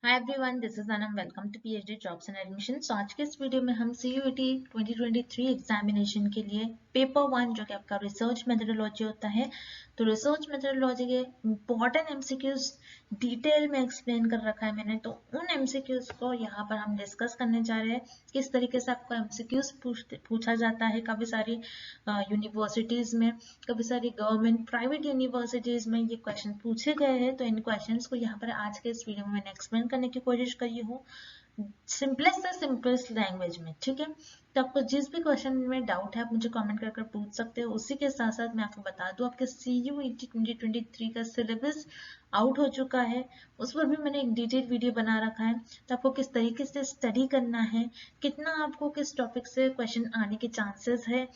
Hi everyone, this is Anam. Welcome to PhD jobs and admission. तो आज के इस वीडियो में हम सीयूईटी 2023 एग्जामिनेशन के लिए पेपर 1 जो कि आपका रिसर्च मेथोडोलॉजी होता है, तो रिसर्च मेथोडोलॉजी के इम्पॉर्टेंट एमसीक्यूज डिटेल में एक्सप्लेन कर रखा है मैंने। तो उन एमसीक्यूज को यहाँ पर हम डिस्कस करने जा रहे हैं, किस तरीके से आपको एमसीक्यूज पूछा जाता है। काफी सारी यूनिवर्सिटीज में, काफी सारी गवर्नमेंट प्राइवेट यूनिवर्सिटीज में ये क्वेश्चन पूछे गए हैं। तो इन क्वेश्चंस को यहाँ पर आज के इस वीडियो में मैंने एक्सप्लेन करने की कोशिश करी हूँ सिंपलेस्ट से सिंपलेस्ट लैंग्वेज में, ठीक है। तो आपको जिस भी क्वेश्चन में डाउट है आप मुझे कमेंट कर पूछ सकते हो। उसी के साथ साथ मैं आपको बता दूं, आपके सीयूईटी 2023 का सिलेबस आउट हो चुका है, उस पर भी मैंने एक डिटेल वीडियो बना रखा है। तो आपको किस तरीके से स्टडी करना है, कितना आपको किस टॉपिक से क्वेश्चन आने के चांसेस है,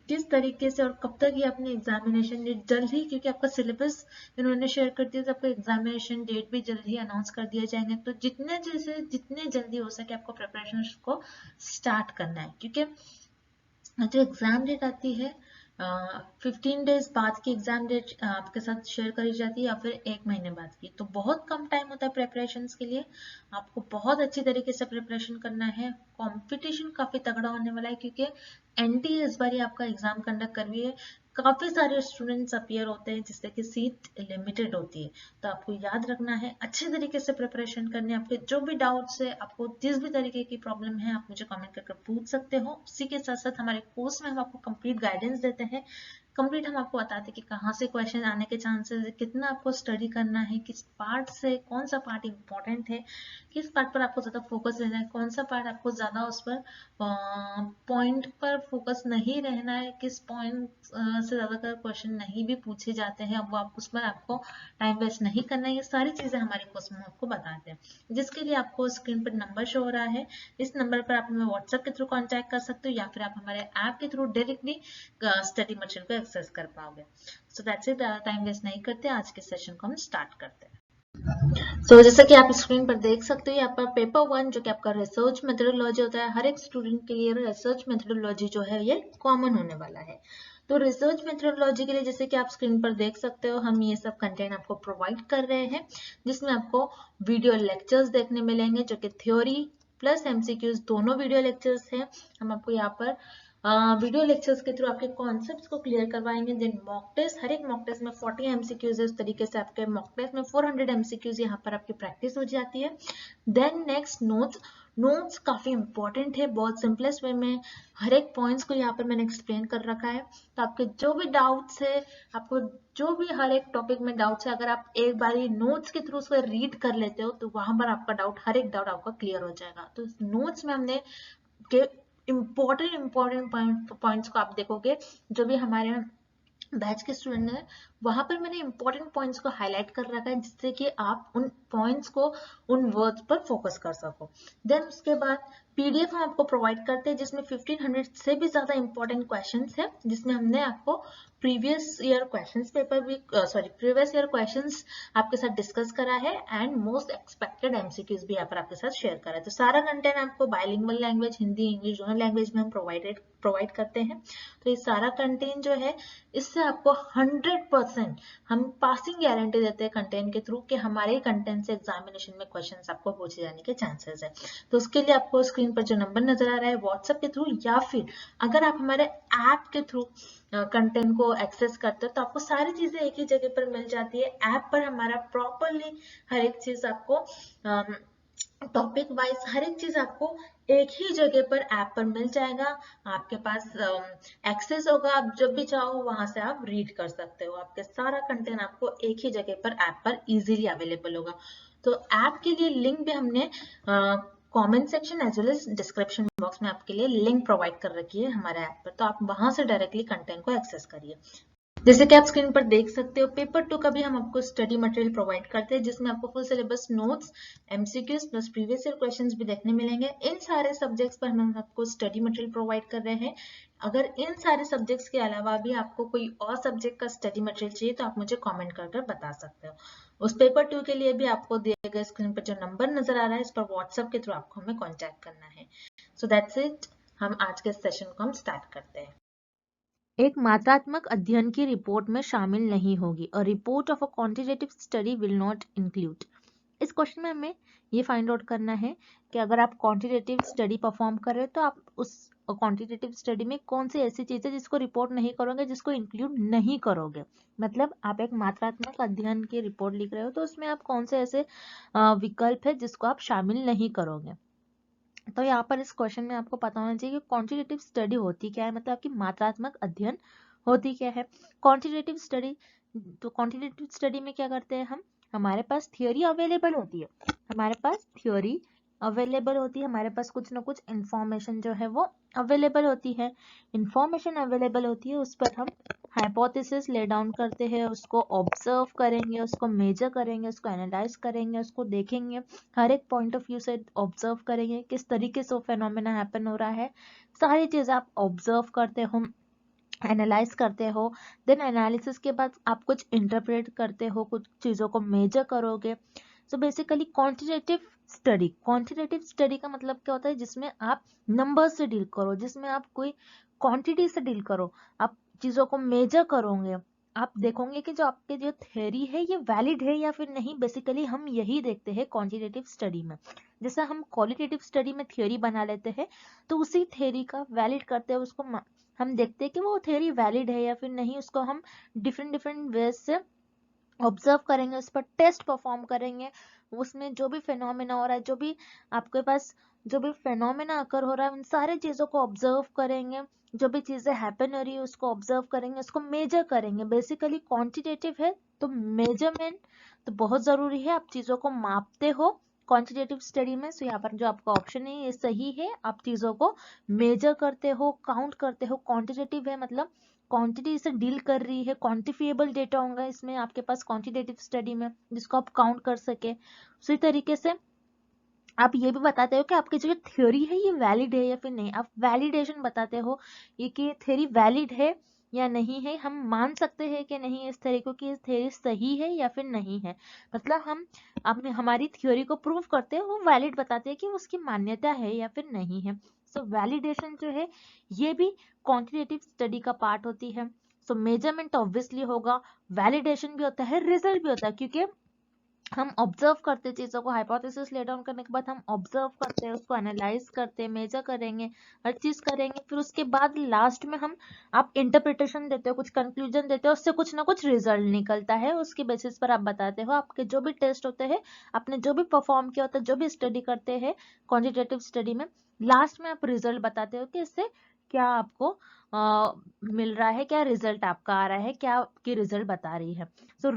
किस तरीके से और कब तक ये अपने एग्जामिनेशन डेट जल्द ही, क्योंकि आपका सिलेबस इन्होंने शेयर कर दिया तो आपका एग्जामिनेशन डेट भी जल्द ही अनाउंस कर दिए जाएंगे। तो जितने जल्दी हो सके आपको प्रिपरेशन को स्टार्ट करना है, क्योंकि जो एग्जाम डेट आती है 15 डेज बाद की एग्जाम डेट आपके साथ शेयर करी जाती है, या फिर 1 महीने बाद की। तो बहुत कम टाइम होता है प्रिपरेशन के लिए। आपको बहुत अच्छी तरीके से प्रिपरेशन करना है। कंपटीशन काफी तगड़ा होने वाला है, क्योंकि एनटीए इस बार आपका एग्जाम कंडक्ट कर रही है। काफी सारे स्टूडेंट्स अपीयर होते हैं, जिससे कि सीट लिमिटेड होती है। तो आपको याद रखना है, अच्छे तरीके से प्रिपरेशन करनी है। आपके जो भी डाउट्स है, आपको जिस भी तरीके की प्रॉब्लम है, आप मुझे कमेंट करके पूछ सकते हो। उसी के साथ साथ हमारे कोर्स में हम आपको कंप्लीट गाइडेंस देते हैं। कंप्लीट हम आपको बताते हैं कि कहाँ से क्वेश्चन आने के चांसेस है, कितना आपको स्टडी करना है, किस पार्ट से, कौन सा पार्ट इंपॉर्टेंट है, किस पार्ट पर आपको ज्यादा फोकस देना है, कौन सा पार्ट आपको ज्यादा उस पर पॉइंट पर फोकस नहीं रहना है, किस पॉइंट से ज्यादातर क्वेश्चन नहीं भी पूछे जाते हैं, अब आप उस पर आपको टाइम वेस्ट नहीं करना है। ये सारी चीजें हमारे कोर्स में आपको बताते हैं, जिसके लिए आपको स्क्रीन पर नंबर शो हो रहा है। इस नंबर पर आप हमें व्हाट्सएप के थ्रू कांटेक्ट कर सकते हो, या फिर आप हमारे ऐप के थ्रू डायरेक्टली स्टडी मटेरियल को एक्सेस कर पाओगे। So that's it, time waste नहीं करते, आज के सेशन को हम स्टार्ट करते हैं। जैसा कि आप स्क्रीन पर देख सकते हो, यहाँ पर पेपर 1 जो कि आपका रिसर्च मेथोडोलॉजी होता है, हर एक स्टूडेंट के लिए रिसर्च मेथोडोलॉजी जो है ये कॉमन होने वाला है। तो रिसर्च मेथोडोलॉजी के लिए, जैसे कि आप स्क्रीन पर देख सकते हो, हम ये सब कंटेंट आपको प्रोवाइड कर रहे हैं, जिसमें आपको वीडियो लेक्चर्स देखने मिलेंगे, जो कि थ्योरी प्लस एमसीक्यूज दोनों वीडियो लेक्चर्स हैं। हम आपको यहाँ पर वीडियो लेक्चर्स के थ्रू आपके कॉन्सेप्ट्स को क्लियर करवाएंगे। देन मॉक टेस्ट, हर एक मॉक टेस्ट में 40 एमसीक्यूज है। इस तरीके से आपके मॉक टेस्ट में 400 एमसीक्यूज यहाँ पर आपकी प्रैक्टिस हो जाती है। देन नेक्स्ट नोट्स काफी इंपॉर्टेंट है, बहुत सिंपलेस्ट वे में हर एक पॉइंट्स को यहाँ पर मैंने एक्सप्लेन कर रखा है। तो आपके जो भी डाउट्स है, आपको जो भी हर एक टॉपिक में डाउट्स है, अगर आप एक बारी नोट्स के थ्रू उसको रीड कर लेते हो तो वहां पर आपका डाउट, हर एक डाउट आपका क्लियर हो जाएगा। तो नोट्स में हमने के इम्पोर्टेंट पॉइंट्स को आप देखोगे, जो भी हमारे बैच के स्टूडेंट है, वहां पर मैंने इंपॉर्टेंट पॉइंट्स को हाईलाइट कर रखा है, जिससे कि आप उन पॉइंट्स को, उन वर्ड्स पर फोकस कर सको। देन उसके बाद पीडीएफ हम आपको प्रोवाइड करते हैं, जिसमें 1500 से भी ज्यादा इंपॉर्टेंट क्वेश्चंस है, जिसमें हमने आपको प्रीवियस ईयर क्वेश्चंस आपके साथ डिस्कस करा है, एंड मोस्ट एक्सपेक्टेड एमसीक्यूज भी यहाँ पर आपके साथ शेयर करा है। तो सारा कंटेंट आपको बाइलिंगुअल लैंग्वेज, हिंदी इंग्लिश दोनों लैंग्वेज में हम प्रोवाइड करते हैं। तो ये सारा कंटेंट जो है, इससे आपको 100% हम पासिंग गारंटी देते हैं कंटेंट के थ्रू, कि हमारे कंटेंट से एग्जामिनेशन में क्वेश्चंस आपको पूछे जाने के चांसेस है। तो उसके लिए आपको स्क्रीन पर जो नंबर नजर आ रहा है व्हाट्सएप के थ्रू, या फिर अगर आप हमारे ऐप के थ्रू कंटेंट को एक्सेस करते हो, तो आपको सारी चीजें एक ही जगह पर मिल जाती है। ऐप पर हमारा प्रॉपरली हर एक चीज आपको टॉपिक वाइज हर एक चीज आपको एक ही जगह पर ऐप पर मिल जाएगा। आपके पास एक्सेस होगा, आप जब भी चाहो वहां से आप रीड कर सकते हो। आपके सारा कंटेंट आपको एक ही जगह पर ऐप पर इजीली अवेलेबल होगा। तो ऐप के लिए लिंक भी हमने comment section as well as description box में आपके लिए लिंक प्रोवाइड कर रखी है हमारे ऐप पर, तो आप वहां से डायरेक्टली कंटेंट को एक्सेस करिए। जैसे कि आप स्क्रीन पर देख सकते हो, पेपर 2 का भी हम आपको स्टडी मटेरियल प्रोवाइड करते हैं, जिसमें आपको full syllabus notes, MCQs plus previous year questions भी देखने मिलेंगे। इन सारे सब्जेक्ट्स पर हम आपको स्टडी मटेरियल प्रोवाइड कर रहे हैं। अगर इन सारे सब्जेक्ट्स के अलावा भी आपको कोई और सब्जेक्ट का स्टडी मटेरियल चाहिए, तो आप मुझे कॉमेंट कर बता सकते हो। उस पेपर 2 के लिए भी आपको दिए गए स्क्रीन पर जो नंबर नजर आ रहा है, इस पर व्हाट्सएप के थ्रू आपको हमें कॉन्टेक्ट करना है। सो दैट्स इट, हम आज के सेशन को हम स्टार्ट करते हैं। एक मात्रात्मक अध्ययन की रिपोर्ट में शामिल नहीं होगी। A report of a quantitative study will not include इस क्वेश्चन में हमें ये फाइंड आउट करना है कि अगर आप क्वांटिटेटिव स्टडी परफॉर्म कर रहे हो तो आप उस क्वांटिटेटिव स्टडी में कौन सी ऐसी चीज है जिसको रिपोर्ट नहीं करोगे, जिसको इंक्लूड नहीं करोगे। मतलब आप एक मात्रात्मक अध्ययन की रिपोर्ट लिख रहे हो तो उसमें आप कौन से ऐसे विकल्प है जिसको आप शामिल नहीं करोगे। तो यहाँ पर इस क्वेश्चन में आपको पता होना चाहिए कि क्वांटिटेटिव स्टडी होती क्या है, मतलब आपकी मात्रात्मक अध्ययन होती क्या है। क्वांटिटेटिव स्टडी, तो क्वांटिटेटिव स्टडी में क्या करते हैं हम, हमारे पास थियोरी अवेलेबल होती है, हमारे पास थियोरी अवेलेबल होती है, हमारे पास कुछ ना कुछ इंफॉर्मेशन जो है वो अवेलेबल होती है। इंफॉर्मेशन अवेलेबल होती है, उस पर हम हाइपोथेसिस ले डाउन करते हैं, उसको ऑब्जर्व करेंगे, उसको मेजर करेंगे, उसको एनालाइज करेंगे, उसको देखेंगे, हर एक पॉइंट ऑफ व्यू से ऑब्जर्व करेंगे किस तरीके से वो फेनोमेना हैपन हो रहा है। सारी चीजें आप ऑब्जर्व करते हो, एनालाइज करते हो, देन एनालिसिस के बाद आप कुछ इंटरप्रेट करते हो, कुछ चीजों को मेजर करोगे। सो बेसिकली क्वांटिटेटिव स्टडी का मतलब क्या होता है, जिसमें आप नंबर से डील करो, जिसमें आप कोई क्वांटिटी से डील करो, आप चीजों को मेजर करोगे, आप देखोगे कि जो आपके जो थ्योरी है ये वैलिड है या फिर नहीं। बेसिकली हम यही देखते हैं क्वांटिटेटिव स्टडी में। जैसा हम क्वालिटेटिव स्टडी में थ्योरी बना लेते हैं तो उसी थ्योरी का वैलिड करते हैं, उसको हम देखते हैं कि वो थ्योरी वैलिड है या फिर नहीं, उसको हम डिफरेंट डिफरेंट वेज से ऑब्जर्व करेंगे, उस पर टेस्ट परफॉर्म करेंगे, उसमें जो भी फेनोमेना हो रहा है, जो भी आपके पास जो भी फेनोमेना अकर हो रहा है, उन सारी चीजों को ऑब्जर्व करेंगे, जो भी चीजें हैपन हो रही है उसको ऑब्जर्व करेंगे, उसको मेजर करेंगे। बेसिकली क्वांटिटेटिव है तो मेजरमेंट तो बहुत जरूरी है, आप चीजों को मापते हो क्वांटिटेटिव स्टडी में। सो यहाँ पर जो आपका ऑप्शन है ये सही है, आप चीजों को मेजर करते हो, काउंट करते हो। क्वांटिटेटिव है मतलब क्वांटिटी से डील कर रही है, क्वांटिफिएबल डेटा होगा इसमें आपके पास क्वांटिटेटिव स्टडी में, जिसको आप काउंट कर सके। उसी तरीके से आप ये भी बताते हो कि आपकी जो थ्योरी है ये वैलिड है या फिर नहीं, आप वैलिडेशन बताते हो ये कि थ्योरी वैलिड है या नहीं है, हम मान सकते हैं कि नहीं इस तरीके की थ्योरी सही है या फिर नहीं है। मतलब हम अपने हमारी थ्योरी को प्रूव करते हैं, वो वैलिड बताते हैं कि उसकी मान्यता है या फिर नहीं है। सो वैलिडेशन जो है ये भी क्वांटिटेटिव स्टडी का पार्ट होती है। सो मेजरमेंट ऑब्वियसली होगा, वैलिडेशन भी होता है, रिजल्ट भी होता है, क्योंकि हम ऑब्जर्व करते हैं चीजों को, हाइपोथेसिस ले डाउन करने के बाद हम ऑब्जर्व करते हैं, उसको एनालाइज करते हैं, मेजर करेंगे, हर चीज करेंगे, फिर उसके बाद लास्ट में हम आप इंटरप्रिटेशन देते हो, कुछ कंक्लूजन देते हो, उससे कुछ ना कुछ रिजल्ट निकलता है, उसके बेसिस पर आप बताते हो आपके जो भी टेस्ट होते हैं, आपने जो भी परफॉर्म किया होता है, जो भी स्टडी करते हैं क्वांटिटेटिव स्टडी में, लास्ट में आप रिजल्ट बताते हो कि इससे क्या आपको मिल रहा है, क्या रिजल्ट आपका आ रहा है, क्या आपकी रिजल्ट बता रही है। सो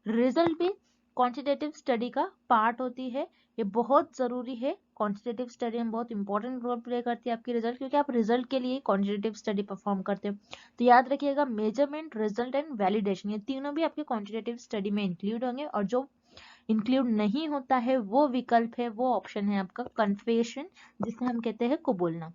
रिजल्ट भी क्वांटिटेटिव स्टडी का पार्ट होती है, ये बहुत जरूरी है। क्वांटिटेटिव स्टडी में बहुत इंपॉर्टेंट रोल प्ले करती है आपकी रिजल्ट, क्योंकि आप रिजल्ट के लिए क्वांटिटेटिव स्टडी परफॉर्म करते हो। तो याद रखिएगा मेजरमेंट, रिजल्ट एंड वैलिडेशन ये तीनों भी आपके क्वांटिटेटिव स्टडी में इंक्लूड होंगे, और जो इंक्लूड नहीं होता है वो विकल्प है, वो ऑप्शन है आपका कन्फेशन, जिसे हम कहते हैं कबूलना।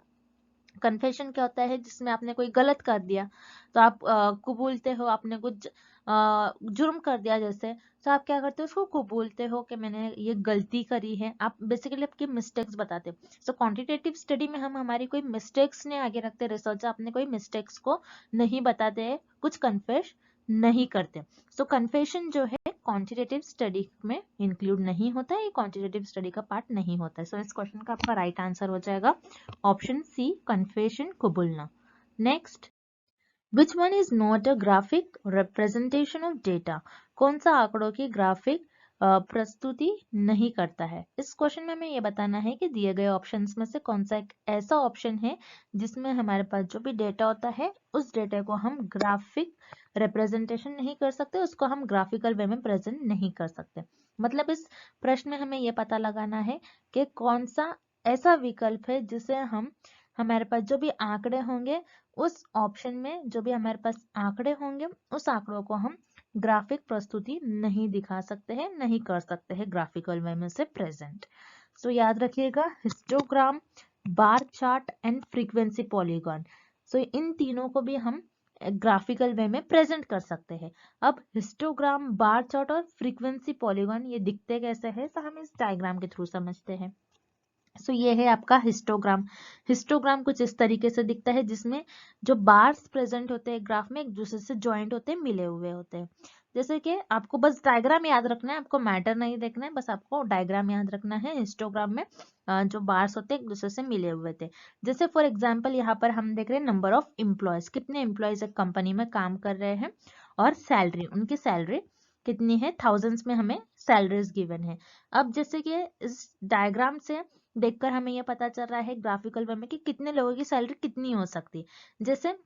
कन्फेशन क्या होता है, जिसमें आपने कोई गलत कर दिया तो आप कबूलते हो, आपने कुछ जुर्म कर दिया जैसे, तो आप क्या करते हो, उसको कबूलते हो कि मैंने ये गलती करी है, आप बेसिकली आपकी मिस्टेक्स बताते हो। सो क्वांटिटेटिव स्टडी में हम हमारी कोई मिस्टेक्स ने आगे रखते, रिसर्च अपने कोई मिस्टेक्स को नहीं बताते हैं, कुछ कन्फेस नहीं करते। सो कन्फेशन जो है क्वांटिटेटिव स्टडी में इंक्लूड नहीं होता है, ये क्वांटिटेटिव स्टडी का पार्ट नहीं होता है। सो इस क्वेश्चन का आपका राइट आंसर हो जाएगा ऑप्शन सी, कन्फेशन, कबूलना। Next, which one is not a graphic representation of data? कौन सा आंकड़ों की ग्राफिक प्रस्तुति नहीं करता है? इस क्वेश्चन में हमें ये बताना है कि दिए गए ऑप्शंस में से कौन सा एक ऐसा ऑप्शन है जिसमें हमारे पास जो भी डेटा होता है उस डेटा को हम ग्राफिक रिप्रेजेंटेशन नहीं कर सकते, उसको हम ग्राफिकल वे में प्रेजेंट नहीं कर सकते। मतलब इस प्रश्न में हमें ये पता लगाना है कि कौन सा ऐसा विकल्प है जिसे हम हमारे पास जो भी आंकड़े होंगे उस ऑप्शन में, जो भी हमारे पास आंकड़े होंगे उस आंकड़ों को हम ग्राफिक प्रस्तुति नहीं दिखा सकते हैं, नहीं कर सकते हैं ग्राफिकल वे में से प्रेजेंट। सो याद रखिएगा histogram, bar chart and frequency polygon. So इन तीनों को भी हम ग्राफिकल वे में प्रेजेंट कर सकते हैं। अब हिस्टोग्राम, बार चार्ट और फ्रीक्वेंसी पॉलीगॉन ये दिखते कैसे हैं, तो हम इस डायग्राम के थ्रू समझते हैं। सो ये है आपका हिस्टोग्राम। हिस्टोग्राम कुछ इस तरीके से दिखता है, जिसमें जो बार्स प्रेजेंट होते हैं ग्राफ में एक दूसरे से ज्वाइंट होते हैं, मिले हुए होते हैं। जैसे कि आपको बस डायग्राम याद रखना है, आपको मैटर नहीं देखना है, बस आपको डायग्राम याद रखना है। हिस्टोग्राम में जो बार्स होते हैं एक दूसरे से मिले हुए थे। जैसे फॉर एग्जाम्पल यहाँ पर हम देख रहे हैं नंबर ऑफ एम्प्लॉयज, कितने एम्प्लॉयज एक कंपनी में काम कर रहे हैं, और सैलरी, उनकी सैलरी कितनी है, थाउजेंड्स में हमें सैलरीज गिवन है। अब जैसे कि इस डायग्राम से देखकर हमें यह पता चल रहा है ग्राफिकल वे में कि कितने लोगों की सैलरी कितनी हो सकती है। जैसे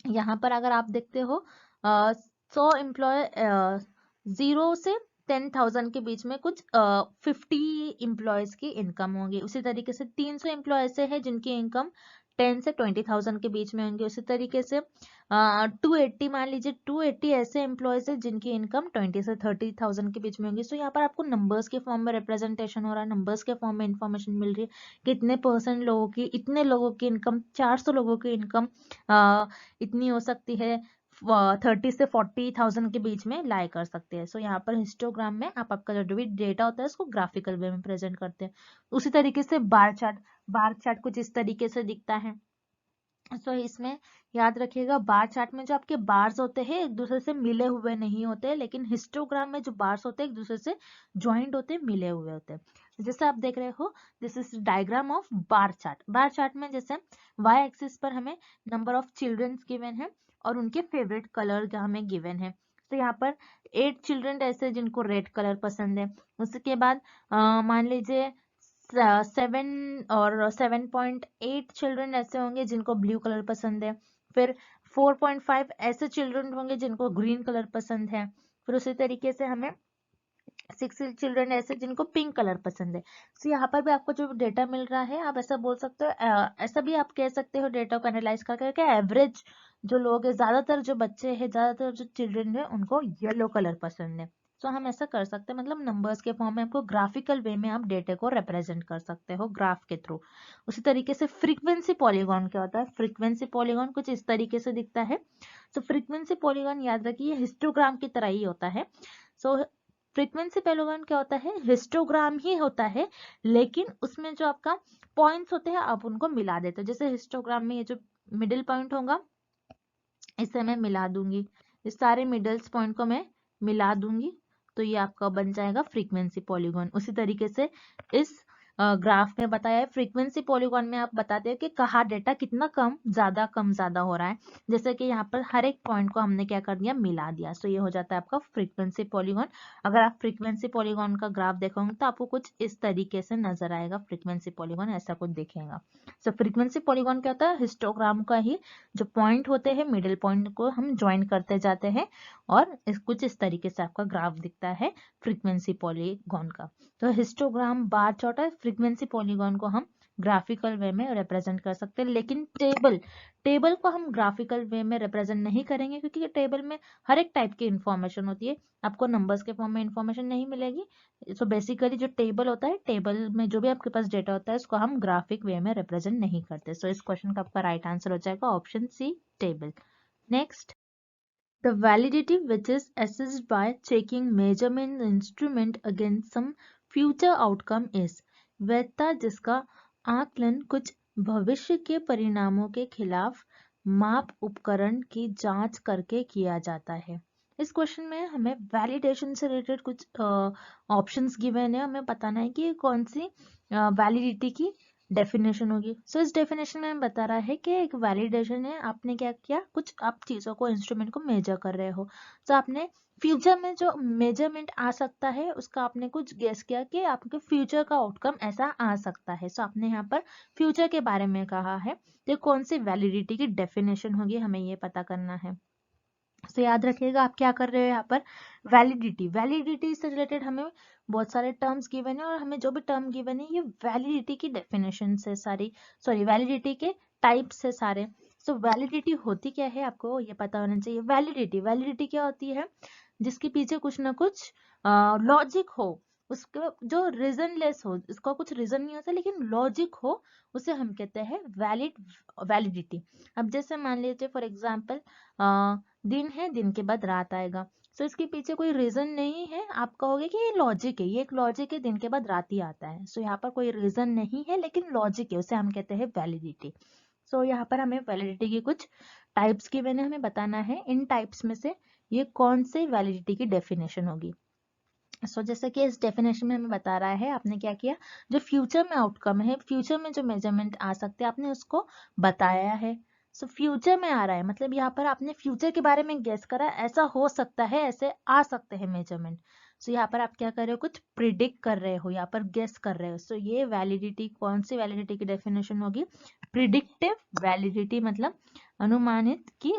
यहाँ पर अगर आप देखते हो 100 एम्प्लॉय 0 से 10,000 के बीच में कुछ 50 एम्प्लॉयज की इनकम होगी। उसी तरीके से 300 एम्प्लॉय ऐसे हैं जिनकी इनकम 10 से 20,000 के बीच में होंगे। उसी तरीके से 280 मान लीजिए, 280 ऐसे एम्प्लॉयज है जिनकी इनकम 20 से 30,000 के बीच में होंगी। सो यहाँ पर आपको नंबर्स के फॉर्म में रिप्रेजेंटेशन हो रहा है, नंबर्स के फॉर्म में इंफॉर्मेशन मिल रही है, कितने परसेंट लोगों की, इतने लोगों की इनकम, 400 लोगों की इनकम इतनी हो सकती है, 30 से 40,000 के बीच में लाई कर सकते हैं। सो यहाँ पर हिस्टोग्राम में आप आपका जो भी डेटा होता है उसको ग्राफिकल वे में प्रेजेंट करते हैं। उसी तरीके से बार चार्ट, बार चार्ट कुछ इस तरीके से दिखता है। सो इसमें याद रखिएगा, बार चार्ट में जो आपके बार्स होते हैं एक दूसरे से मिले हुए नहीं होते, लेकिन हिस्टोग्राम में जो बार्स होते हैं एक दूसरे से ज्वाइंट होते हैं, मिले हुए होते हैं। जैसे आप देख रहे हो, this is diagram of bar chart. Bar chart में जैसे वाई एक्सिस पर हमें नंबर ऑफ चिल्ड्रंस गिवन है और उनके फेवरेट कलर का हमें गिवन है। तो यहाँ पर 8 चिल्ड्रन ऐसे जिनको रेड कलर पसंद है। उसके बाद मान लीजिए 7.8 चिल्ड्रन ऐसे होंगे जिनको ब्लू कलर पसंद है। फिर 4.5 ऐसे चिल्ड्रन होंगे जिनको ग्रीन कलर पसंद है। फिर उसी तरीके से हमें 6 चिल्ड्रन ऐसे जिनको पिंक कलर पसंद है। सो यहाँ पर भी आपको जो डेटा मिल रहा है, आप ऐसा बोल सकते हो, ऐसा भी आप कह सकते हो डेटा को एनालाइज करके एवरेज जो लोग है, ज्यादातर जो बच्चे हैं, ज्यादातर जो चिल्ड्रन है, उनको येलो कलर पसंद है। तो हम ऐसा कर सकते हैं, मतलब नंबर्स के फॉर्म में आपको ग्राफिकल वे में आप डेटा को रिप्रेजेंट कर सकते हो ग्राफ के थ्रू। उसी तरीके से फ्रीक्वेंसी पॉलीगॉन क्या होता है, फ्रीक्वेंसी पॉलीगॉन कुछ इस तरीके से दिखता है। सो फ्रीक्वेंसी पॉलीगॉन याद रखिए हिस्टोग्राम की तरह ही होता है। सो फ्रीक्वेंसी पॉलीगॉन क्या होता है, हिस्टोग्राम ही होता है, लेकिन उसमें जो आपका पॉइंट्स होते हैं आप उनको मिला देते हो। जैसे हिस्टोग्राम में ये जो मिडिल पॉइंट होगा इसे मैं मिला दूंगी, इस सारे मिडल्स पॉइंट को मैं मिला दूंगी, तो ये आपका बन जाएगा फ्रीक्वेंसी पॉलीगॉन। उसी तरीके से इस ग्राफ में बताया है, फ्रीक्वेंसी पॉलीगॉन में आप बताते हैं कि कहाँ डेटा कितना कम ज्यादा हो रहा है। जैसे कि यहाँ पर हर एक पॉइंट को हमने क्या कर दिया, मिला दिया। सो ये हो जाता है आपका फ्रीक्वेंसी पॉलीगॉन। अगर आप फ्रीक्वेंसी पॉलीगॉन का ग्राफ देखोगे तो आपको कुछ इस तरीके से नजर आएगा, फ्रीक्वेंसी पॉलीगॉन ऐसा कुछ दिखेगा। सो फ्रीक्वेंसी पॉलीगॉन क्या होता है, हिस्टोग्राम का ही जो पॉइंट होते हैं, मिडिल पॉइंट को हम ज्वाइन करते जाते हैं, और कुछ इस तरीके से आपका ग्राफ दिखता है फ्रीक्वेंसी पॉलीगॉन का। तो हिस्टोग्राम, बार चार्ट और फ्रीक्वेंसी पॉलीगॉन को हम ग्राफिकल वे में रिप्रेजेंट कर सकते हैं, लेकिन टेबल को हम ग्राफिकल वे में रिप्रेजेंट नहीं करेंगे, क्योंकि टेबल में हर एक टाइप की इंफॉर्मेशन होती है, आपको नंबर्स के फॉर्म में इंफॉर्मेशन नहीं मिलेगी। सो बेसिकली जो टेबल होता है, टेबल में जो भी आपके पास डेटा होता है उसको हम ग्राफिक वे में रिप्रेजेंट नहीं करते। सो इस क्वेश्चन का आपका राइट आंसर हो जाएगा option C, table. Next, the validity which is assessed by checking measurement instrument against some future outcome is, वैधता जिसका आकलन कुछ भविष्य के परिणामों के खिलाफ माप उपकरण की जांच करके किया जाता है। इस क्वेश्चन में हमें वैलिडेशन से रिलेटेड कुछ ऑप्शंस गिवन है, हमें बताना है कि कौन सी वैलिडिटी की डेफिनेशन होगी। सो इस डेफिनेशन में बता रहा है कि एक वैलिडेशन है, आपने क्या किया, कुछ आप चीजों को, इंस्ट्रूमेंट को मेजर कर रहे हो, तो आपने फ्यूचर में जो मेजरमेंट आ सकता है उसका आपने कुछ गेस किया कि आपके फ्यूचर का आउटकम ऐसा आ सकता है। सो आपने यहाँ पर फ्यूचर के बारे में कहा है, तो कौन सी वैलिडिटी की डेफिनेशन होगी हमें ये पता करना है। तो याद रखिएगा आप क्या कर रहे हो यहाँ पर, वैलिडिटी से रिलेटेड हमें बहुत सारे टर्म्स गिवन है, और हमें जो भी टर्म गिवन है ये वैलिडिटी की डेफिनेशन से सारी, सॉरी वैलिडिटी के टाइप से सारे। सो वैलिडिटी होती क्या है आपको ये पता होना चाहिए। वैलिडिटी क्या होती है, जिसके पीछे कुछ ना कुछ लॉजिक हो, उसका जो रीजनलेस हो, इसका कुछ रीजन नहीं होता लेकिन लॉजिक हो, उसे हम कहते हैं वैलिडिटी। अब जैसे मान लीजिए फॉर एग्जाम्पल दिन है, दिन के बाद रात आएगा, सो इसके पीछे कोई रीजन नहीं है, आप कहोगे कि ये लॉजिक है, ये एक लॉजिक है, दिन के बाद रात ही आता है। सो यहाँ पर कोई रीजन नहीं है लेकिन लॉजिक है, उसे हम कहते हैं वैलिडिटी। सो यहाँ पर हमें वैलिडिटी की कुछ टाइप्स की मैंने हमें बताना है, इन टाइप्स में से ये कौन से वैलिडिटी की डेफिनेशन होगी। सो जैसे कि इस डेफिनेशन में हमें बता रहा है, आपने क्या किया, जो फ्यूचर में आउटकम है, फ्यूचर में जो मेजरमेंट आ सकते हैं आपने उसको बताया है। सो फ्यूचर में आ रहा है मतलब यहाँ पर आपने फ्यूचर के बारे में गेस करा, ऐसा हो सकता है, ऐसे आ सकते हैं मेजरमेंट। सो यहाँ पर आप क्या कर रहे हो, कुछ प्रिडिक्ट कर रहे हो, यहाँ पर गेस कर रहे हो। सो ये वैलिडिटी, कौन सी वैलिडिटी की डेफिनेशन होगी, प्रिडिक्टिव वैलिडिटी, मतलब अनुमानित की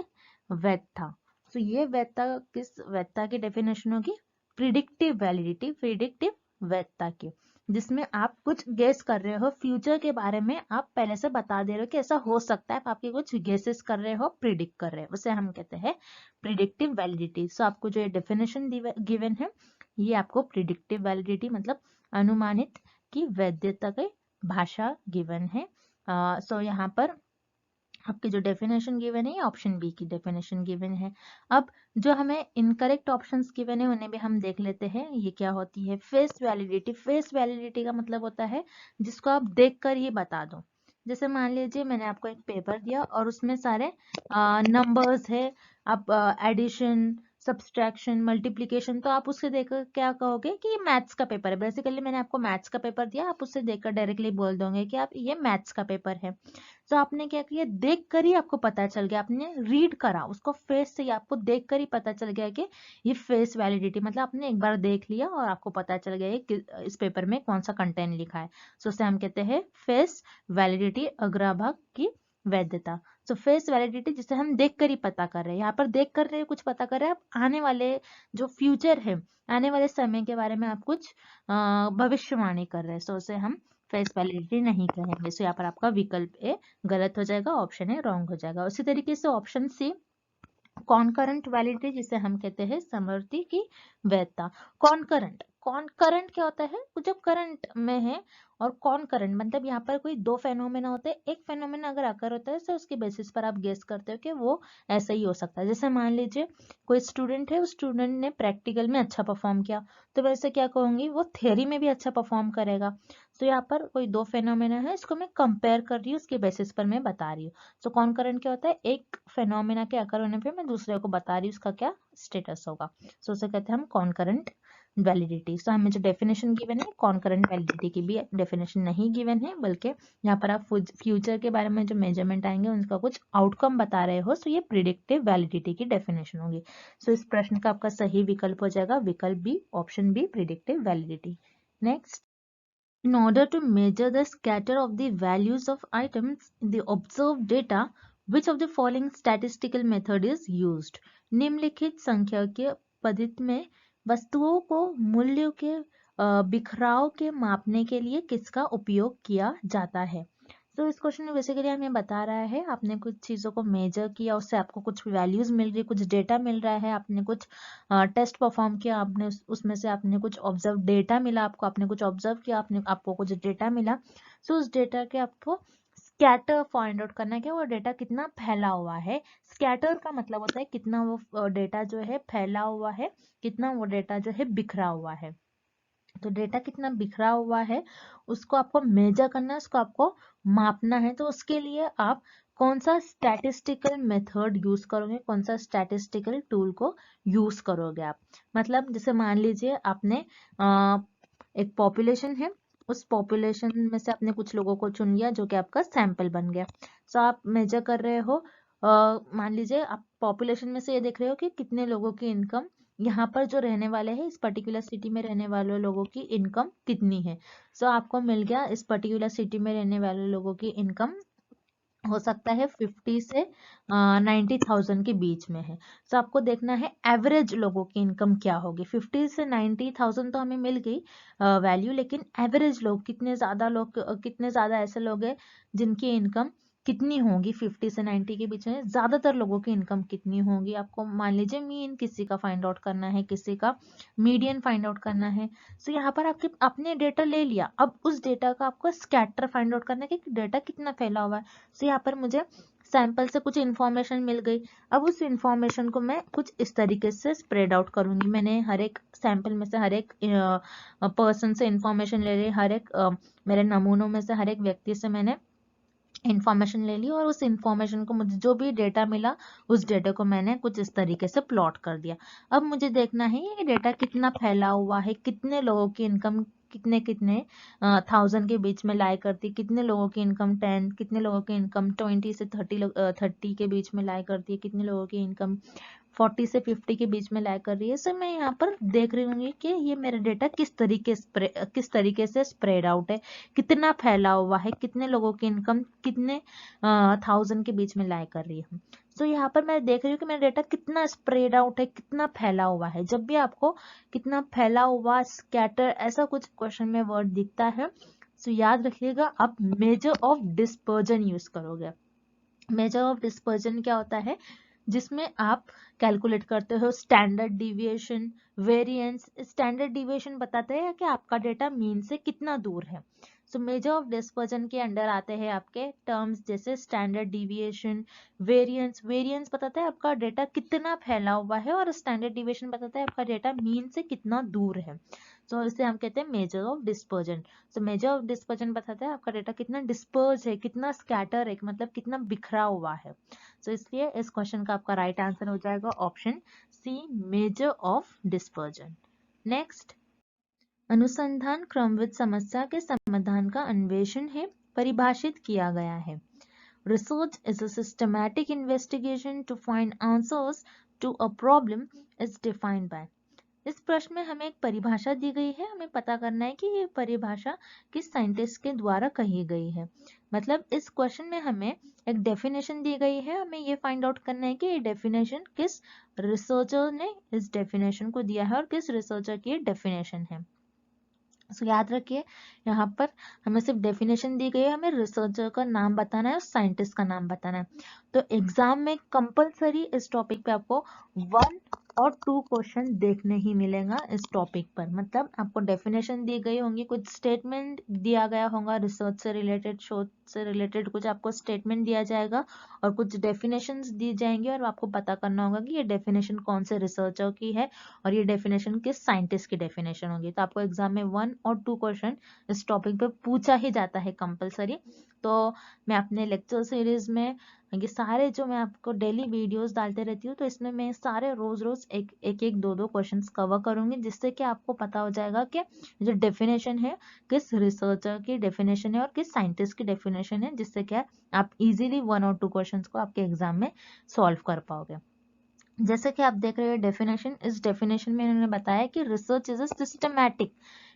वैधता। सो ये वैधता किस वैधता की डेफिनेशन होगी, प्रिडिक्टिव वैलिडिटी, प्रिडिक्टिव वैधता की, जिसमें आप कुछ गेस कर रहे हो फ्यूचर के बारे में, आप पहले से बता दे रहे हो कि ऐसा हो सकता है, आपके कुछ गेसेस कर रहे हो, प्रिडिक्ट कर रहे हो, उसे हम कहते हैं प्रिडिक्टिव वैलिडिटी। सो आपको जो डेफिनेशन गिवन है, ये आपको प्रिडिक्टिव वैलिडिटी मतलब अनुमानित की वैधता की भाषा गिवन है। सो यहाँ पर आपके जो डेफिनेशन गिवन है, ऑप्शन बी की डेफिनेशन गिवन है। अब जो हमें इनकरेक्ट ऑप्शंस गिवन है उन्हें भी हम देख लेते हैं, ये क्या होती है। फेस वैलिडिटी, फेस वैलिडिटी का मतलब होता है जिसको आप देखकर ही बता दो। जैसे मान लीजिए मैंने आपको एक पेपर दिया और उसमें सारे नंबर्स है, आप एडिशन, सब्सट्रैक्शन, मल्टीप्लिकेशन, तो आप उससे देखकर क्या कहोगे कि ये मैथ्स का पेपर है। बेसिकली मैंने आपको मैथ्स का पेपर दिया, आप उससे देखकर डायरेक्टली बोल दोगे कि आप ये मैथ्स का पेपर है। तो आपने क्या किया, देख कर ही आपको पता चल गया, आपने रीड करा उसको फेस से ही, आपको देख कर ही पता चल गया कि ये फेस वैलिडिटी, मतलब आपने एक बार देख लिया और आपको पता चल गया कि इस पेपर में कौन सा कंटेंट लिखा है। सो उसे हम कहते हैं फेस वैलिडिटी, अग्रभाग की वैधता। सो फेस वैलिडिटी जिसे हम देख कर ही पता कर रहे हैं, यहाँ पर देख कर रहे हैं, कुछ पता कर रहे हैं, आप आने वाले जो फ्यूचर है, आने वाले समय के बारे में आप कुछ भविष्यवाणी कर रहे हैं। सो उसे हम फेस वैलिडिटी नहीं कहेंगे। सो यहाँ पर आपका विकल्प ए गलत हो जाएगा, ऑप्शन ए रॉन्ग हो जाएगा। उसी तरीके से ऑप्शन सी कॉनकरेंट वैलिडिटी, जिसे हम कहते हैं समवर्ती की वैधता। कॉनकरेंट, कॉनकरेंट क्या होता है, वो जब करंट में है, और कॉनकरेंट मतलब यहाँ पर कोई दो फेनोमेना होते हैं, एक फेनोमेना अगर आकर होता है तो उसके बेसिस पर आप गेस करते हो कि वो ऐसा ही हो सकता है। जैसे मान लीजिए कोई स्टूडेंट है, उस स्टूडेंट ने प्रैक्टिकल में अच्छा परफॉर्म किया, तो वैसे क्या कहूंगी, वो थ्योरी में भी अच्छा परफॉर्म करेगा। तो यहाँ पर कोई दो फेनोमेना है, इसको मैं कंपेयर कर रही हूँ, उसके बेसिस पर मैं बता रही हूँ। सो कॉनकरेंट क्या होता है, एक फेनोमेना के अकर होने पे मैं दूसरे को बता रही हूँ उसका क्या स्टेटस होगा। सो उसे कहते हैं हम कॉनकरेंट वैलिडिटी। सो हमें जो डेफिनेशन गिवन है, कॉनकरेंट वैलिडिटी की भी डेफिनेशन नहीं गिवन है, बल्कि यहाँ पर आप फ्यूचर के बारे में जो मेजरमेंट आएंगे उनका कुछ आउटकम बता रहे हो। सो ये प्रिडिक्टिव वैलिडिटी की डेफिनेशन होगी। सो इस प्रश्न का आपका सही विकल्प हो जाएगा विकल्प बी, option B, predictive validity. Next, in order to measure the scatter of the values of items in the observed data, which of the following statistical method is used? निम्नलिखित सांख्यिकीय पद्धति में वस्तुओं को मूल्यों के बिखराव के मापने के लिए किसका उपयोग किया जाता है। तो इस क्वेश्चन में बेसिकली हमें बता रहा है, आपने कुछ चीज़ों को मेजर किया, उससे आपको कुछ वैल्यूज मिल रही है, कुछ डेटा मिल रहा है, आपने कुछ टेस्ट परफॉर्म किया, आपने उसमें से आपने कुछ ऑब्जर्व डेटा मिला, आपने कुछ ऑब्जर्व किया, आपको कुछ डेटा मिला। सो उस डेटा के आपको स्कैटर फाइंड आउट करना है कि वो डेटा कितना फैला हुआ है। स्कैटर का मतलब होता है कितना वो डेटा जो है फैला हुआ है, कितना वो डेटा जो है बिखरा हुआ है। तो डेटा कितना बिखरा हुआ है उसको आपको मेजर करना है, उसको आपको मापना है। तो उसके लिए आप कौन सा स्टैटिस्टिकल मेथड यूज करोगे, कौन सा स्टैटिस्टिकल टूल को यूज करोगे आप। मतलब जैसे मान लीजिए आपने एक पॉपुलेशन है, उस पॉपुलेशन में से आपने कुछ लोगों को चुन लिया जो कि आपका सैंपल बन गया। सो आप मेजर कर रहे हो, मान लीजिए आप पॉपुलेशन में से ये देख रहे हो कि कितने लोगों की इनकम, यहाँ पर जो रहने वाले हैं, इस पर्टिकुलर सिटी में रहने वाले लोगों की इनकम कितनी है। सो आपको मिल गया इस पर्टिकुलर सिटी में रहने वाले लोगों की इनकम हो सकता है 50 से 90,000 के बीच में है। सो आपको देखना है एवरेज लोगों की इनकम क्या होगी। 50 से 90,000 तो हमें मिल गई वैल्यू, लेकिन एवरेज लोग कितने ज्यादा ऐसे लोग हैं जिनकी इनकम कितनी होगी 50 से 90 के बीच में, ज्यादातर लोगों की इनकम कितनी होगी। आपको मान लीजिए मीन किसी का फाइंड आउट करना है, किसी का मीडियन फाइंड आउट करना है। सो यहाँ पर आपने डेटा ले लिया, अब उस डेटा का आपको स्कैटर फाइंड आउट करना है कि डेटा कितना फैला हुआ है। सो यहाँ पर मुझे सैंपल से कुछ इन्फॉर्मेशन मिल गई। अब उस इन्फॉर्मेशन को मैं कुछ इस तरीके से स्प्रेड आउट करूंगी। मैंने हर एक सैंपल में से हर एक पर्सन से इन्फॉर्मेशन ले ली, हर एक मेरे नमूनों में से हर एक व्यक्ति से मैंने इंफॉर्मेशन ले ली, और उस इंफॉर्मेशन को मुझे जो भी डेटा मिला उस डेटा को मैंने कुछ इस तरीके से प्लॉट कर दिया। अब मुझे देखना है ये डेटा कितना फैला हुआ है, कितने लोगों की इनकम कितने कितने 1000 के बीच में लाई करती, कितने लोगों की इनकम 10, कितने लोगों की इनकम 20 से 30 के बीच में लाई करती है, कितने लोगों की इनकम 40 से 50 के बीच में लाई कर रही है। सो मैं यहाँ पर देख रही हूँ कि ये मेरा डेटा किस तरीके से स्प्रेड आउट है, कितना फैला हुआ है, कितने लोगों की इनकम कितने 1000 के बीच में लाई कर रही है। सो यहाँ पर मैं देख रही हूँ कि मेरा डेटा कितना स्प्रेड आउट है, कितना फैला हुआ है। जब भी आपको कितना फैला हुआ, स्कैटर, ऐसा कुछ क्वेश्चन में वर्ड दिखता है, सो याद रखिएगा आप मेजर ऑफ डिस्पर्जन यूज करोगे। मेजर ऑफ डिस्पर्जन क्या होता है, जिसमें आप कैलकुलेट करते हो standard deviation, variance. Standard deviation बताते हैं कि आपका डेटा मीन से कितना दूर है। सो मेजर ऑफ डिस्पर्जन के अंडर आते हैं आपके टर्म्स जैसे स्टैंडर्ड डिविएशन, वेरिएंस। वेरिएंस बताता है आपका डेटा कितना फैला हुआ है, और स्टैंडर्ड डिविएशन बताता है आपका डेटा मीन से कितना दूर है। सो इसे हम कहते हैं major of dispersion. So major of dispersion बताता है आपका डेटा कितना डिस्पर्ज है, कितना स्कैटर है, मतलब कितना बिखरा हुआ है। सो इसलिए इस क्वेश्चन का आपका राइट आंसर हो जाएगा option C, measure of dispersion. Next, अनुसंधान क्रमविध समस्या के समाधान का अन्वेषण है, परिभाषित किया गया है। Research is a systematic investigation to find answers to a problem is defined by। इस प्रश्न में हमें एक परिभाषा दी गई है, हमें पता करना है कि ये परिभाषा किस साइंटिस्ट के द्वारा कही गई है। मतलब इस क्वेश्चन में हमें एक डेफिनेशन दी गई है, हमें ये फाइंड आउट करना है कि ये डेफिनेशन किस रिसर्चर ने इस डेफिनेशन को दिया है और किस रिसर्चर की डेफिनेशन है। सो याद रखिए यहाँ पर हमें सिर्फ डेफिनेशन दी गई है, हमें रिसर्चर का नाम बताना है और साइंटिस्ट का नाम बताना है। तो एग्जाम में कंपलसरी इस टॉपिक पे आपको 1 और 2 क्वेश्चन देखने ही मिलेगा इस टॉपिक पर। मतलब आपको डेफिनेशन दी गई होंगी, कुछ स्टेटमेंट दिया गया होगा रिसर्च से रिलेटेड, शोध से रिलेटेड कुछ आपको स्टेटमेंट दिया जाएगा और कुछ डेफिनेशंस दी जाएंगी, और आपको पता करना होगा कि ये डेफिनेशन कौन से रिसर्चर की है और ये डेफिनेशन किस साइंटिस्ट की डेफिनेशन होगी। तो आपको एग्जाम में 1 और 2 क्वेश्चन इस टॉपिक पे पूछा ही जाता है कंपलसरी। तो मैं अपने लेक्चर सीरीज में ये सारे जो मैं आपको डेली वीडियोस डालते रहती हूँ, तो इसमें मैं सारे रोज रोज एक 2 क्वेश्चंस कवर करूंगी, जिससे कि आपको पता हो जाएगा कि जो डेफिनेशन है किस रिसर्चर की डेफिनेशन है और किस साइंटिस्ट की डेफिनेशन है, जिससे क्या आप इजीली 1 और 2 क्वेश्चंस को आपके एग्जाम में सॉल्व कर पाओगे। जैसे कि आप देख रहे हो डेफिनेशन, इस डेफिनेशन में इन्होंने बताया कि research is a systematic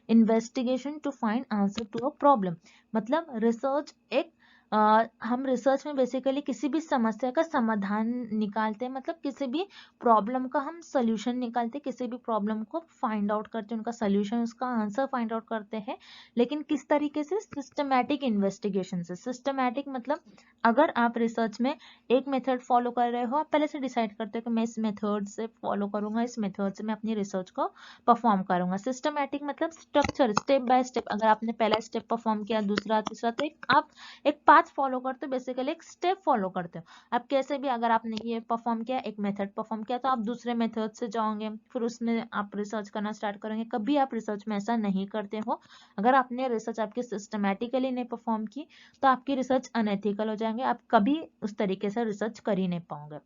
investigation to find answer to a problem. मतलब रिसर्च एक हम रिसर्च में बेसिकली किसी भी समस्या का समाधान निकालते हैं, मतलब किसी भी प्रॉब्लम का हम सोल्यूशन निकालते हैं, किसी भी प्रॉब्लम को फाइंड आउट करते हैं, उनका सोल्यूशन, उसका आंसर फाइंड आउट करते हैं। लेकिन किस तरीके से? सिस्टमैटिक इन्वेस्टिगेशन से। सिस्टमैटिक मतलब अगर आप रिसर्च में एक मेथड फॉलो कर रहे हो, आप पहले से डिसाइड करते हो कि मैं इस मेथड से फॉलो करूंगा, इस मेथड से मैं अपनी रिसर्च को परफॉर्म करूंगा। सिस्टमैटिक मतलब स्ट्रक्चर, स्टेप बाय स्टेप। अगर आपने पहला स्टेप परफॉर्म किया, दूसरा, तीसरा, तो आप एक पाथ फॉलो करते हो, बेसिकली एक स्टेप फॉलो करते हो। आप कैसे भी, अगर आपने ये परफॉर्म किया, एक मेथड परफॉर्म किया, तो आप दूसरे मेथड से जाओगे, फिर उसमें आप रिसर्च करना स्टार्ट करेंगे। कभी आप रिसर्च में ऐसा नहीं करते हो। अगर आपने रिसर्च आपकी सिस्टमैटिकली नहीं परफॉर्म की, तो आपकी रिसर्च अनएथिकल हो जाएंगे, आप कभी उस तरीके से रिसर्च कर ही नहीं पाओगे।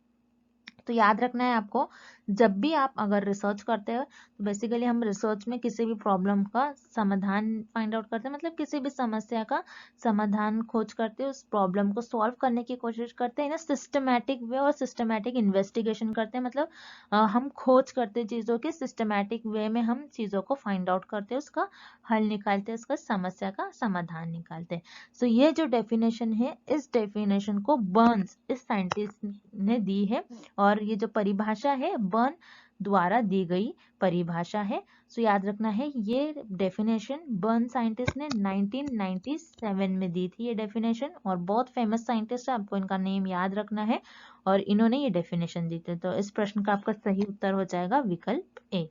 तो याद रखना है आपको, जब भी आप अगर रिसर्च करते हो, तो बेसिकली हम रिसर्च में किसी भी प्रॉब्लम का समाधान फाइंड आउट करते हैं, मतलब किसी भी समस्या का समाधान खोज करते हैं, उस प्रॉब्लम को सॉल्व करने की कोशिश करते हैं ना, सिस्टमैटिक वे और सिस्टमैटिक इन्वेस्टिगेशन करते हैं। मतलब हम खोज करते हैं चीज़ों के, सिस्टमैटिक वे में हम चीज़ों को फाइंड आउट करते हैं, उसका हल निकालते हैं, उसका समस्या का समाधान निकालते हैं। सो ये जो डेफिनेशन है, इस डेफिनेशन को बर्न्स, इस साइंटिस्ट ने दी है, और ये जो परिभाषा है बर्न द्वारा दी गई परिभाषा है। सो याद रखना है, ये डेफिनेशन बर्न साइंटिस्ट ने 1997 में दी थी ये डेफिनेशन, और बहुत फेमस साइंटिस्ट है, आपको इनका नेम याद रखना है, और इन्होंने ये डेफिनेशन दी थी। तो इस प्रश्न का आपका सही उत्तर हो जाएगा विकल्प A.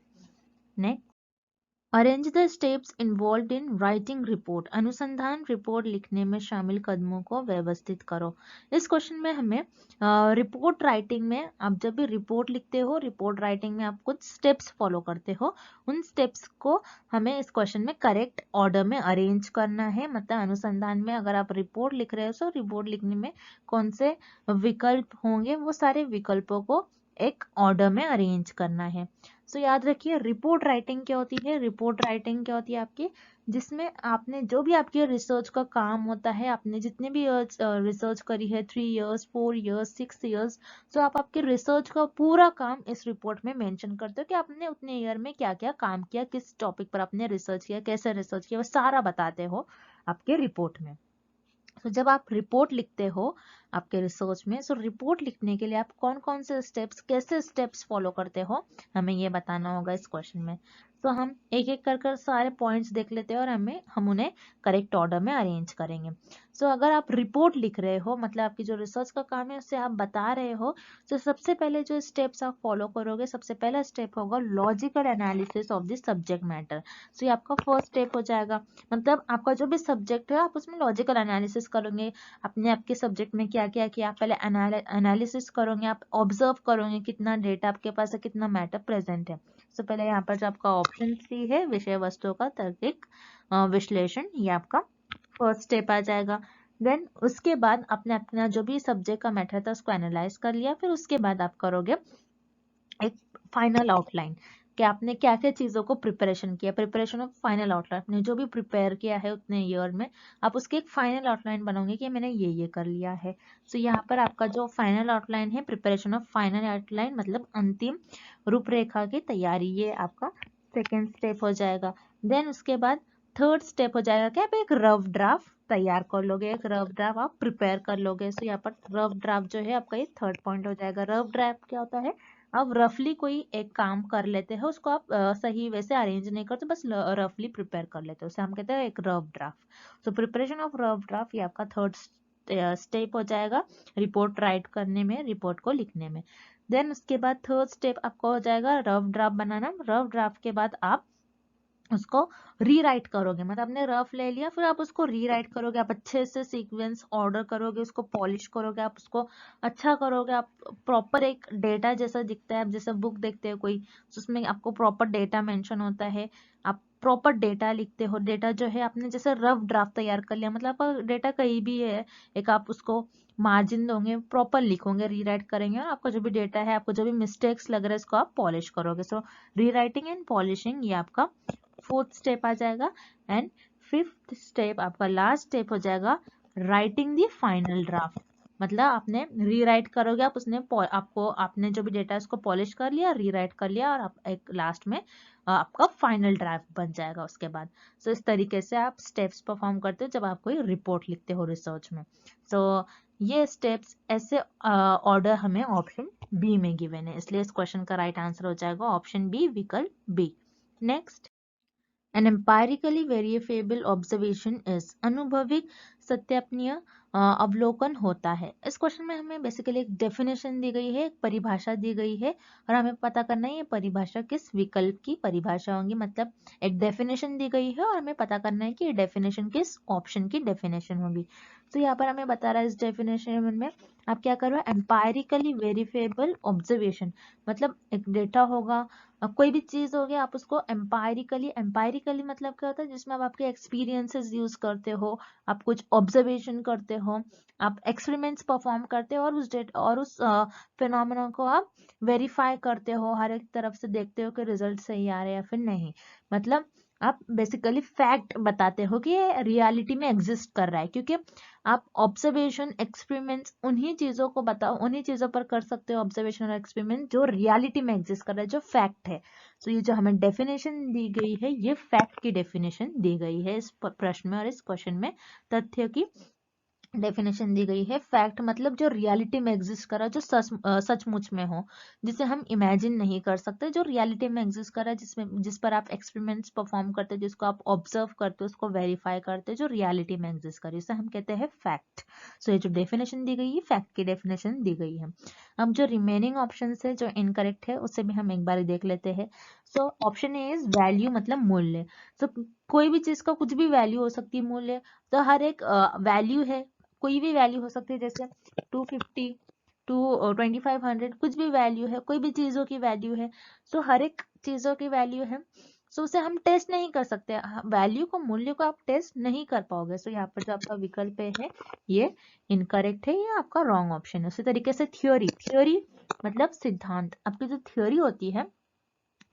Next, arrange the steps involve in writing report, अनुसंधान रिपोर्ट लिखने में शामिल कदमों को व्यवस्थित करो। इस क्वेश्चन में हमें रिपोर्ट राइटिंग में, आप जब भी रिपोर्ट लिखते हो, रिपोर्ट राइटिंग में आप कुछ स्टेप्स फॉलो करते हो, उन स्टेप्स को हमें इस क्वेश्चन में करेक्ट ऑर्डर में अरेंज करना है। मतलब अनुसंधान में अगर आप रिपोर्ट लिख रहे हो तो रिपोर्ट लिखने में कौन से विकल्प होंगे, वो सारे विकल्पों को एक ऑर्डर में अरेंज करना है। सो याद रखिए, रिपोर्ट राइटिंग क्या होती है। रिपोर्ट राइटिंग क्या होती है आपकी, जिसमें आपने जो भी आपके रिसर्च का काम होता है, आपने जितने भी रिसर्च करी है, 3 इयर्स 4 इयर्स 6 इयर्स, तो आप आपके रिसर्च का पूरा काम इस रिपोर्ट में मेंशन करते हो कि आपने उतने ईयर में क्या क्या काम किया, किस टॉपिक पर आपने रिसर्च किया, कैसे रिसर्च किया, वो सारा बताते हो आपके रिपोर्ट में। तो जब आप रिपोर्ट लिखते हो आपके रिसर्च में, सो रिपोर्ट लिखने के लिए आप कौन कौन से स्टेप्स, कैसे स्टेप्स फॉलो करते हो, हमें ये बताना होगा इस क्वेश्चन में। तो हम एक एक कर सारे पॉइंट्स देख लेते हैं और हम उन्हें करेक्ट ऑर्डर में अरेंज करेंगे। सो अगर आप रिपोर्ट लिख रहे हो, मतलब आपकी जो रिसर्च का काम है उससे आप बता रहे हो, तो सबसे पहले जो स्टेप्स आप फॉलो करोगे, सबसे पहला स्टेप होगा logical analysis of the subject matter. So ये आपका फर्स्ट स्टेप हो जाएगा। मतलब आपका जो भी सब्जेक्ट है आप उसमें लॉजिकल एनालिसिस करोगे, अपने आपके सब्जेक्ट में क्या क्या किया, आप पहले एनालिसिस करोगे, आप ऑब्जर्व करोगे कितना डेटा आपके पास है, कितना मैटर प्रेजेंट है। तो पहले यहाँ पर जो आपका ऑप्शन सी है, विषय वस्तु का तार्किक विश्लेषण, ये आपका फर्स्ट स्टेप आ जाएगा। देन उसके बाद आपने अपना जो भी सब्जेक्ट का मैटर था उसको एनालाइज कर लिया, फिर उसके बाद आप करोगे एक फाइनल आउटलाइन कि आपने क्या क्या चीज़ों को प्रिपरेशन किया, प्रिपरेशन ऑफ फाइनल आउटलाइन, आपने जो भी प्रिपेयर किया है उतने ईयर में आप उसकी एक फाइनल आउटलाइन बनाओगे कि मैंने ये कर लिया है। सो यहाँ पर आपका जो फाइनल आउटलाइन है, प्रिपरेशन ऑफ फाइनल आउटलाइन मतलब अंतिम रूपरेखा की तैयारी, ये आपका सेकेंड स्टेप हो जाएगा। देन उसके बाद थर्ड स्टेप हो जाएगा कि आप एक रफ ड्राफ्ट तैयार कर लोगे, एक रफ ड्राफ्ट आप प्रिपेयर कर लोगे। सो यहाँ पर रफ ड्राफ्ट जो है आपका ये थर्ड पॉइंट हो जाएगा। रफ ड्राफ्ट क्या होता है, आप रफली कोई एक काम कर लेते हो, उसको आप सही वैसे अरेंज नहीं करते, बस रफली प्रिपेयर कर लेते हो, उसे हम कहते हैं एक rough draft. So preparation of rough draft ये आपका थर्ड स्टेप हो जाएगा रिपोर्ट राइट करने में, रिपोर्ट को लिखने में। देन उसके बाद थर्ड स्टेप आपका हो जाएगा रफ ड्राफ्ट बनाना। रफ ड्राफ्ट के बाद आप उसको रीराइट करोगे, मतलब आपने रफ ले लिया, फिर आप उसको रीराइट करोगे, आप अच्छे से सीक्वेंस ऑर्डर करोगे, उसको पॉलिश करोगे, आप उसको अच्छा करोगे, आप प्रॉपर एक डेटा जैसा दिखता है, आप जैसे बुक देखते हो कोई, तो उसमें आपको प्रॉपर डेटा मेंशन होता है, आप प्रॉपर डेटा लिखते हो। डेटा जो है आपने जैसे रफ ड्राफ्ट तैयार कर लिया, मतलब आपका डेटा कहीं भी है, एक आप उसको मार्जिन दोगे, प्रॉपर लिखोगे, रीराइट करेंगे, और आपका जो भी डेटा है, आपको जो भी मिस्टेक्स लग रहा है उसको आप पॉलिश करोगे। सो रीराइटिंग एंड पॉलिशिंग ये आपका फोर्थ स्टेप आ जाएगा। एंड फिफ्थ स्टेप आपका लास्ट स्टेप हो जाएगा राइटिंग दी फाइनल ड्राफ्ट। मतलब आपने रीराइट करोगे, आप उसने आपको आपने जो भी डेटा है उसको पॉलिश कर लिया, रीराइट कर लिया, और आप एक लास्ट में आपका फाइनल ड्राफ्ट बन जाएगा उसके बाद। सो इस तरीके से आप स्टेप्स परफॉर्म करते हो जब आप कोई रिपोर्ट लिखते हो रिसर्च में। सो ये स्टेप्स ऐसे ऑर्डर हमें ऑप्शन बी में गिवन है, इसलिए इस क्वेश्चन का राइट आंसर हो जाएगा ऑप्शन बी, विकल्प बी। Next, An empirically verifiable observation is अनुभविक सत्यापनीय अवलोकन होता है। इस क्वेश्चन में हमें बेसिकली एक डेफिनेशन दी गई है, एक परिभाषा दी गई है, और हमें पता करना है ये परिभाषा किस विकल्प की परिभाषा होगी। मतलब एक डेफिनेशन दी गई है और हमें पता करना है कि ये डेफिनेशन किस ऑप्शन की डेफिनेशन होगी। तो यहाँ पर हमें बता रहा है इस डेफिनेशन में आप क्या करो, एम्पायरिकली वेरीफेबल ऑब्जर्वेशन, मतलब एक डेटा होगा, अब कोई भी चीज हो गया, आप उसको एम्पायरिकली मतलब क्या होता है, जिसमें आप आपके एक्सपीरियंसेस यूज करते हो, आप कुछ ऑब्जर्वेशन करते हो, आप एक्सपेरिमेंट्स परफॉर्म करते हो, और उस फिनोमेना को आप वेरीफाई करते हो, हर एक तरफ से देखते हो कि रिजल्ट सही आ रहे हैं या फिर नहीं। मतलब आप बेसिकली फैक्ट बताते हो कि ये रियलिटी में एग्जिस्ट कर रहा है, क्योंकि आप ऑब्जर्वेशन एक्सपेरिमेंट्स उन्हीं चीजों को बताओ, उन्हीं चीजों पर कर सकते हो ऑब्जर्वेशन और एक्सपेरिमेंट जो रियलिटी में एग्जिस्ट कर रहा है, जो फैक्ट है। तो ये जो हमें डेफिनेशन दी गई है, ये फैक्ट की डेफिनेशन दी गई है इस प्रश्न में और इस क्वेश्चन में, तथ्य की डेफिनेशन दी गई है। फैक्ट मतलब जो रियलिटी में एग्जिस्ट कर रहा है, जो सचमुच में हो, जिसे हम इमेजिन नहीं कर सकते, जो रियलिटी में एग्जिस्ट कर रहा है, जिस पर आप एक्सपेरिमेंट्स परफॉर्म करते हो, जिसको आप ऑब्जर्व करते हो, उसको वेरीफाई करते हो, जो रियलिटी में एग्जिस्ट कर रही है, इसे हम कहते हैं फैक्ट। सो ये जो डेफिनेशन दी गई है, फैक्ट की डेफिनेशन दी गई है। अब जो रिमेनिंग ऑप्शन है जो इनकरेक्ट है, उससे भी हम एक बार देख लेते हैं। So option A is value मतलब मूल्य। सो कोई भी चीज का कुछ भी वैल्यू हो सकती है, मूल्य। तो हर एक वैल्यू है, कोई भी वैल्यू हो सकती है, जैसे 250 टू 2500, कुछ भी वैल्यू है, कोई भी चीजों की वैल्यू है। सो हर एक चीजों की वैल्यू है। सो उसे हम टेस्ट नहीं कर सकते, वैल्यू को, मूल्य को आप टेस्ट नहीं कर पाओगे। सो यहाँ पर जो आपका विकल्प है ये इनकरेक्ट है, ये आपका रॉन्ग ऑप्शन है। उसी तरीके से थ्योरी, थ्योरी मतलब सिद्धांत। आपकी जो थ्योरी होती है,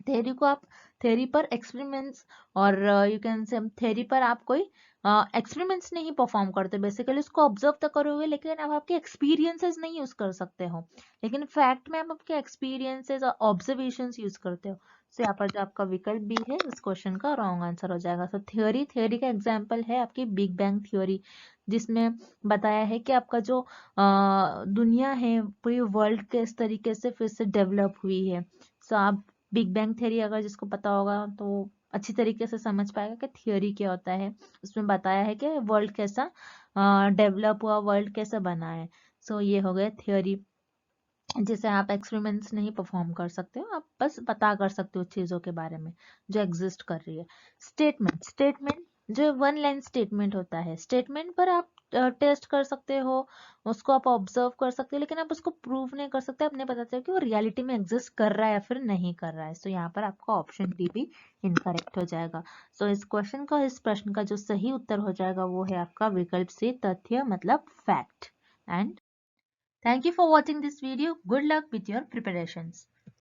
थ्योरी को आप, थ्योरी पर एक्सपेरिमेंट्स और यू कैन से थ्योरी पर आप कोई एक्सपेरिमेंट्स नहीं परफॉर्म करते, बेसिकली उसको ऑब्जर्व तो करोगे, लेकिन आप आपके एक्सपीरियंसेस नहीं यूज कर सकते हो। लेकिन फैक्ट में आप आपके एक्सपीरियंसेस और ऑब्जर्वेशंस यूज करते हो। तो यहाँ पर जो आपका विकल्प बी है, इस क्वेश्चन का रॉन्ग आंसर हो जाएगा। तो थ्योरी, थ्योरी का एग्जाम्पल है आपकी बिग बैंग थ्योरी, जिसमें बताया है कि आपका जो दुनिया है, पूरी वर्ल्ड के इस तरीके से फिर से डेवलप हुई है। सो आप बिग बैंग थ्योरी अगर जिसको पता होगा तो अच्छी तरीके से समझ पाएगा कि थ्योरी क्या होता है। उसमें बताया है कि वर्ल्ड कैसा डेवलप हुआ, वर्ल्ड कैसा बना है। सो ये हो गया थ्योरी, जिसे आप एक्सपेरिमेंट्स नहीं परफॉर्म कर सकते हो, आप बस पता कर सकते हो चीजों के बारे में जो एग्जिस्ट कर रही है। स्टेटमेंट, स्टेटमेंट जो वन लाइन स्टेटमेंट होता है, स्टेटमेंट पर आप टेस्ट कर सकते हो, उसको आप ऑब्जर्व कर सकते हो, लेकिन आप उसको प्रूव नहीं कर सकते, आपने पता चला कि वो रियलिटी में एग्जिस्ट कर रहा है या फिर नहीं कर रहा है। सो यहाँ पर आपका ऑप्शन डी भी इनकरेक्ट हो जाएगा। सो इस क्वेश्चन का, इस प्रश्न का जो सही उत्तर हो जाएगा वो है आपका विकल्प से, तथ्य मतलब fact. And thank you for watching this video. Good luck with your preparations.